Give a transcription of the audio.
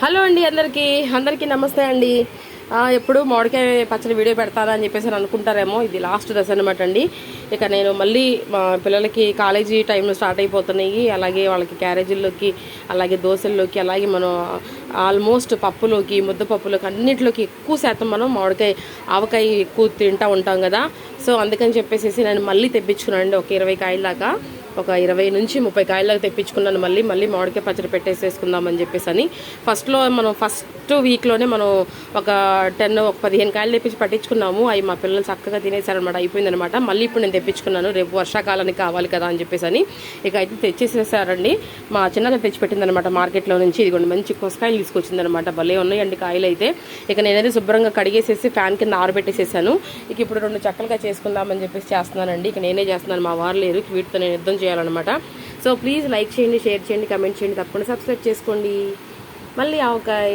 Hello అండి, అందరికీ నమస్తే అండి. ఎప్పుడు మామిడికాయ పచ్చడి వీడియో పెడతారా అని చెప్పేసి అనుకుంటారేమో. ఇది లాస్ట్ దశ అనమాట అండి. ఇక నేను మళ్ళీ మా పిల్లలకి కాలేజీ టైంలో స్టార్ట్ అయిపోతున్నాయి. అలాగే వాళ్ళకి క్యారేజీల్లోకి, అలాగే దోశల్లోకి, అలాగే మనం ఆల్మోస్ట్ పప్పులోకి, ముద్దపప్పులోకి అన్నింటిలోకి ఎక్కువ శాతం మనం మామిడికాయ ఆవకాయ ఎక్కువ తింటూ ఉంటాం కదా. సో అందుకని చెప్పేసి నేను మళ్ళీ తెప్పించుకున్నాను అండి. ఒక 20 కాయల దాకా, ఒక 20 నుంచి 30 కాయలకు తెప్పించుకున్నాను. మళ్ళీ మామిడికాయ పచ్చడి పెట్టేసేసుకుందామని చెప్పేసి అని ఫస్ట్ వీక్లోనే మనం ఒక 15 కాయలు తెప్పించి పట్టించుకున్నాము. అవి మా పిల్లలు చక్కగా తినేసారనమాట. అయిపోయిందనమాట. మళ్ళీ ఇప్పుడు నేను తెప్పించుకున్నాను, రేపు వర్షాకాలానికి కావాలి కదా అని చెప్పేసి అని. ఇక అయితే తెచ్చేసేసారండి. మా చిన్నగా తెచ్చిపెట్టిందనమాట మార్కెట్లో నుంచి. ఇదిగోండి మంచి కొసకాయలు తీసుకొచ్చిందనమాట. భలే ఉన్నాయండి కాయలు అయితే. ఇక నేనైతే శుభ్రంగా కడిగేసేసి ఫ్యాన్ కింద ఆరబెట్టేసేసాను. ఇక ఇప్పుడు 2 చక్కలుగా చేసుకుందామని చెప్పేసి చేస్తున్నానండి. ఇక నేనే చేస్తున్నాను, మా వారు లేరు. వీటితో నేను యుద్ధం చేయాలన్నమాట. సో ప్లీజ్ లైక్ చేయండి, షేర్ చేయండి, కమెంట్ చేయండి, తప్పకుండా సబ్స్క్రైబ్ చేసుకోండి. మళ్ళీ ఆవకాయ.